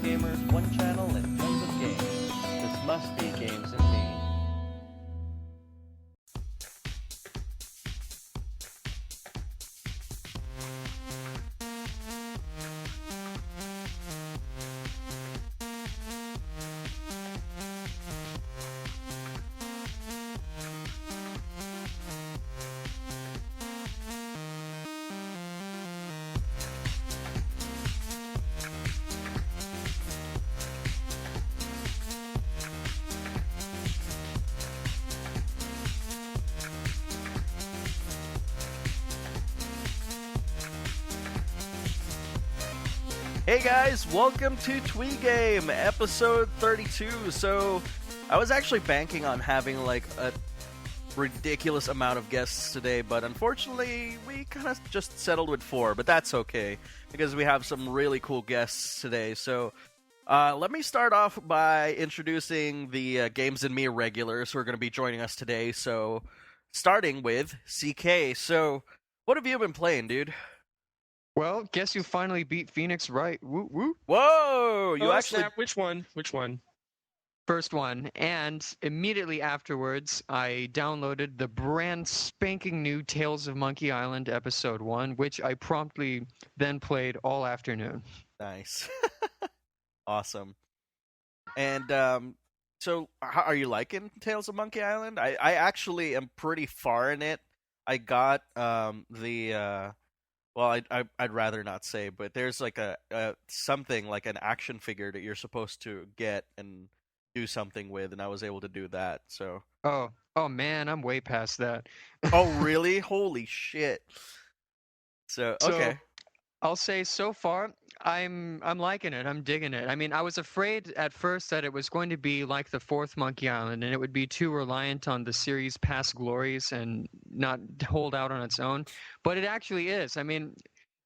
gamers, one channel, and tons of games. This must be Games and Me. Hey guys, welcome to TWiGaME, episode 32. So, I was actually banking on having like a ridiculous amount of guests today, but unfortunately, we kind of just settled with 4, but that's okay, because we have some really cool guests today. So, let me start off by introducing the Games and Me regulars who are going to be joining us today. So, starting with CK. So, what have you been playing, dude? Well, guess you finally beat Phoenix Wright. Woo woo. Whoa! You Oh, actually... snap. Which one? Which one? First one. And immediately afterwards, I downloaded the brand spanking new Tales of Monkey Island Episode 1, which I promptly then played all afternoon. Nice. Awesome. And, so, how are you liking Tales of Monkey Island? I actually am pretty far in it. I got, well, I'd rather not say, but there's like a something like an action figure that you're supposed to get and do something with, and I was able to do that. So. Oh man, I'm way past that. Oh really? Holy shit! So okay. So, I'll say so far, I'm liking it. I'm digging it. I mean, I was afraid at first that it was going to be like the fourth Monkey Island, and it would be too reliant on the series' past glories and not hold out on its own. But it actually is. I mean,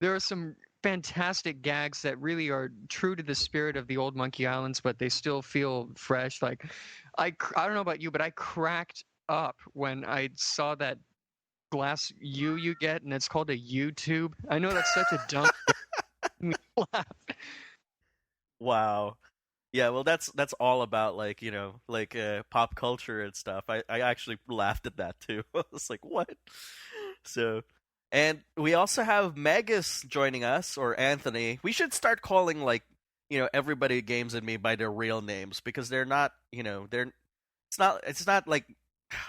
there are some fantastic gags that really are true to the spirit of the old Monkey Islands, but they still feel fresh. Like, I don't know about you, but I cracked up when I saw that glass you get, and it's called a YouTube. I know that's such a dumb laugh. Wow. Yeah, well, that's all about like pop culture and stuff. I actually laughed at that too. I was like, what? So, and we also have Magus joining us, or Anthony. We should start calling like everybody Games and Me by their real names, because they're not it's not like,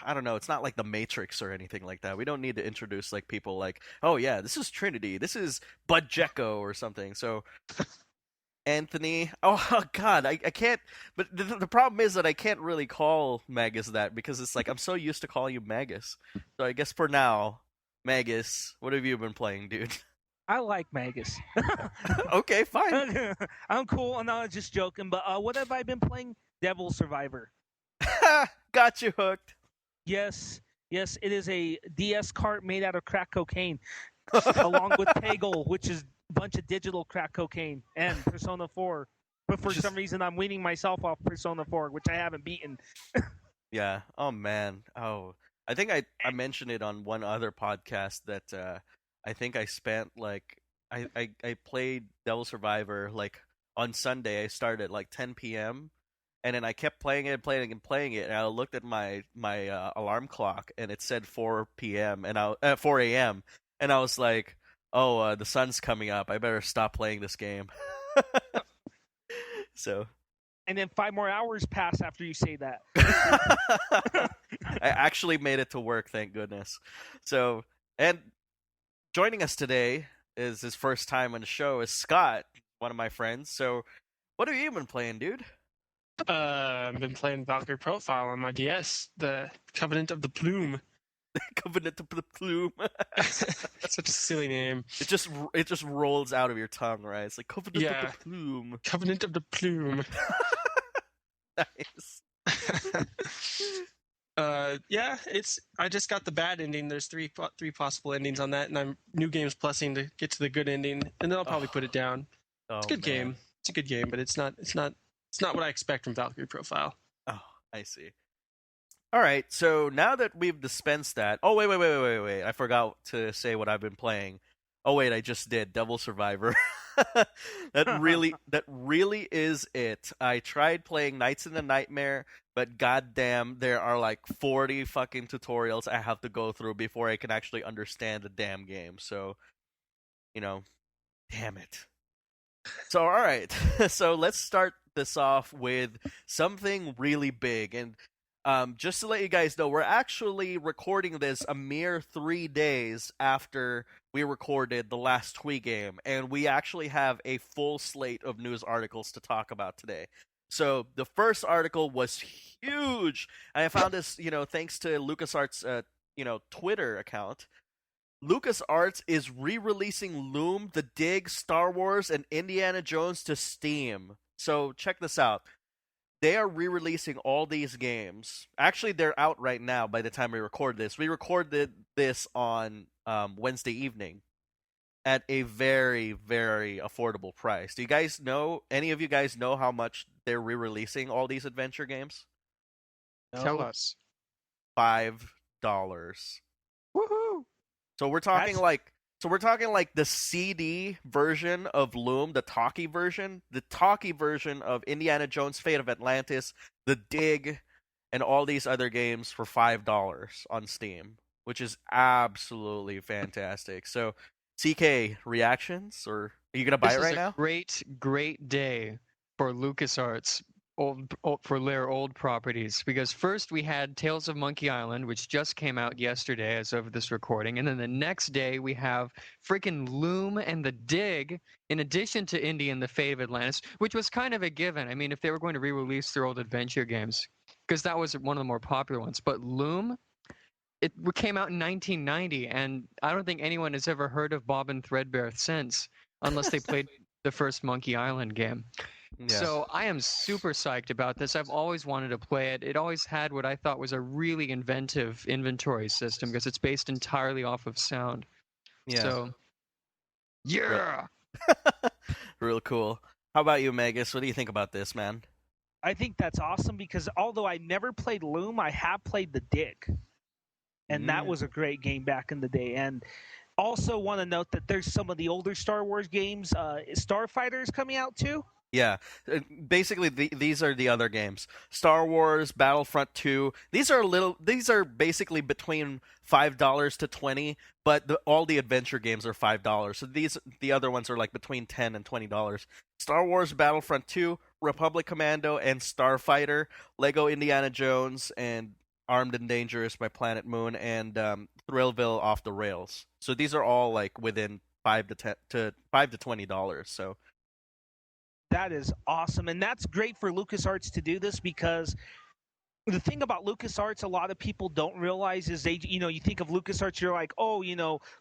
I don't know, it's not like the Matrix or anything like that. We don't need to introduce like people like, oh yeah, this is Trinity, this is Bud Jekko or something. So Anthony, oh god, I can't, but the problem is that I can't really call Magus that, because it's like I'm so used to calling you Magus. So I guess for now, Magus, what have you been playing, dude? I like Magus. Okay, fine. I'm cool. I'm not just joking, but what have I been playing? Devil Survivor. Got you hooked. Yes, it is a DS cart made out of crack cocaine, along with Peggle, which is a bunch of digital crack cocaine, and Persona 4. But for some reason, I'm weaning myself off Persona 4, which I haven't beaten. Yeah. Oh, man. Oh, I think I mentioned it on one other podcast that I think I spent like, I played Devil Survivor like on Sunday. I started at like 10 p.m. And then I kept playing it, and I looked at my alarm clock, and it said 4 p.m. and 4 a.m. and I was like, "Oh, the sun's coming up. I better stop playing this game." So. And then 5 more hours pass after you say that. I actually made it to work, thank goodness. So, and joining us today is his first time on the show is Scott, one of my friends. So, what have you been playing, dude? I've been playing Valkyrie Profile on my DS, the Covenant of the Plume. Covenant of the Plume. Such a silly name. It just rolls out of your tongue, right? It's like Covenant of the Plume. Covenant of the Plume. Nice. Yeah, I just got the bad ending. There's three possible endings on that, and I'm New Games Plusing to get to the good ending, and then I'll probably put it down. It's a good game. It's a good game, but it's not what I expect from Valkyrie Profile. Oh, I see. All right, so now that we've dispensed that... Oh, wait. I forgot to say what I've been playing. Oh, wait, I just did. Devil Survivor. That really is it. I tried playing Nights in the Nightmare, but goddamn, there are like 40 fucking tutorials I have to go through before I can actually understand the damn game. So, damn it. So, all right. So let's start this off with something really big. And just to let you guys know, we're actually recording this a mere 3 days after we recorded the last TWiGaME, and we actually have a full slate of news articles to talk about today. So the first article was huge, and I found this, thanks to Lucasarts, Twitter account. LucasArts is re-releasing Loom, The Dig, Star Wars, and Indiana Jones to Steam. So check this out. They are re-releasing all these games. Actually, they're out right now by the time we record this. We recorded this on Wednesday evening at a very, very affordable price. Do you guys know, any of you guys know how much they're re-releasing all these adventure games? No. Tell us. $5. Woohoo! So we're talking like the CD version of Loom, the talkie version of Indiana Jones: Fate of Atlantis, The Dig, and all these other games for $5 on Steam, which is absolutely fantastic. So, CK, reactions, or are you gonna buy it right now? Great day for LucasArts. For their old properties, because first we had Tales of Monkey Island, which just came out yesterday as of this recording, and then the next day we have freaking Loom and The Dig, in addition to Indy and the Fate of Atlantis, which was kind of a given. I mean, if they were going to re-release their old adventure games, because that was one of the more popular ones, but Loom, it came out in 1990, and I don't think anyone has ever heard of Bob and Threadbare since, unless they played the first Monkey Island game. Yeah. So I am super psyched about this. I've always wanted to play it. It always had what I thought was a really inventive inventory system because it's based entirely off of sound. Yeah. So, yeah. Real cool. How about you, Magus? What do you think about this, man? I think that's awesome because although I never played Loom, I have played The Dig. And that was a great game back in the day. And also want to note that there's some of the older Star Wars games. Starfighter is coming out too. Yeah, basically these are the other games. Star Wars, Battlefront 2. These are basically between $5 to $20, but all the adventure games are $5. So the other ones are like between $10 and $20. Star Wars, Battlefront 2, Republic Commando, and Starfighter, Lego Indiana Jones, and Armed and Dangerous by Planet Moon, and Thrillville Off the Rails. So these are all like within $5 to $20. So. That is awesome, and that's great for LucasArts to do this because the thing about LucasArts a lot of people don't realize is you think of LucasArts, you're like,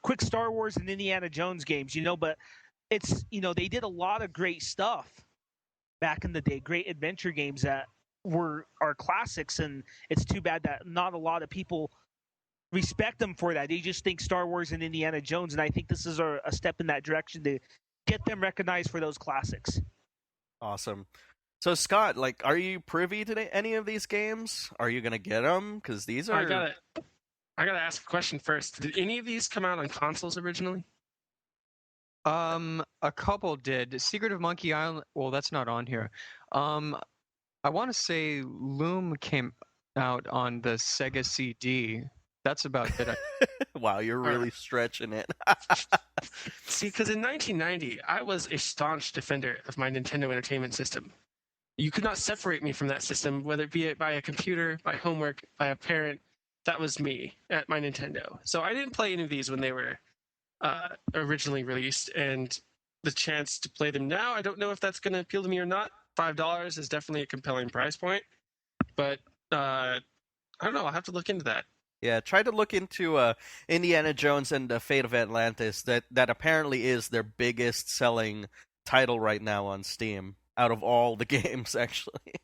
quick Star Wars and Indiana Jones games, but it's, they did a lot of great stuff back in the day, great adventure games that are classics, and it's too bad that not a lot of people respect them for that. They just think Star Wars and Indiana Jones, and I think this is a step in that direction to get them recognized for those classics. Awesome. So Scott, are you privy to any of these games? Are you gonna get them? Because these are. I gotta ask a question first. Did any of these come out on consoles originally? A couple did. Secret of Monkey Island. Well, that's not on here. I want to say Loom came out on the Sega CD. That's about it. Wow, you're really stretching it. See, because in 1990, I was a staunch defender of my Nintendo Entertainment System. You could not separate me from that system, whether it be by a computer, by homework, by a parent. That was me at my Nintendo. So I didn't play any of these when they were originally released, and the chance to play them now, I don't know if that's going to appeal to me or not. $5 is definitely a compelling price point, but I don't know. I'll have to look into that. Yeah, try to look into Indiana Jones and the Fate of Atlantis. That apparently is their biggest selling title right now on Steam out of all the games. Actually,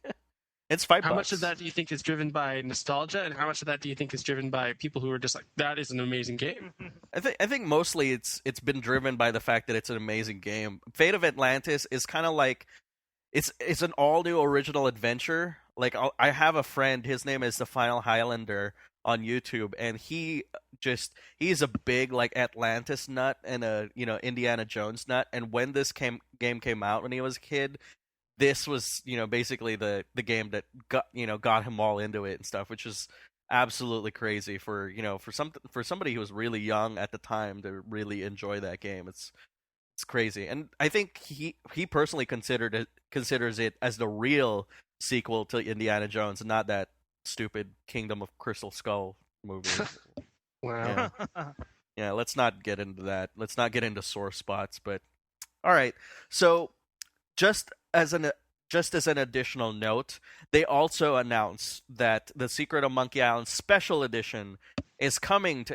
it's $5. How much of that do you think is driven by nostalgia, and how much of that do you think is driven by people who are just like, that is an amazing game? I think mostly it's been driven by the fact that it's an amazing game. Fate of Atlantis is kind of like it's an all new original adventure. Like I have a friend, his name is the Final Highlander. on YouTube, and he's a big like Atlantis nut and a Indiana Jones nut. And when this game came out when he was a kid, this was basically the game that got him all into it and stuff, which is absolutely crazy for somebody who was really young at the time to really enjoy that game. It's crazy, and I think he personally considers it as the real sequel to Indiana Jones, and not that stupid Kingdom of Crystal Skull movie. Wow. Yeah, let's not get into that. Let's not get into sore spots. But all right, so just as an additional note, they also announced that the Secret of Monkey Island Special Edition is coming to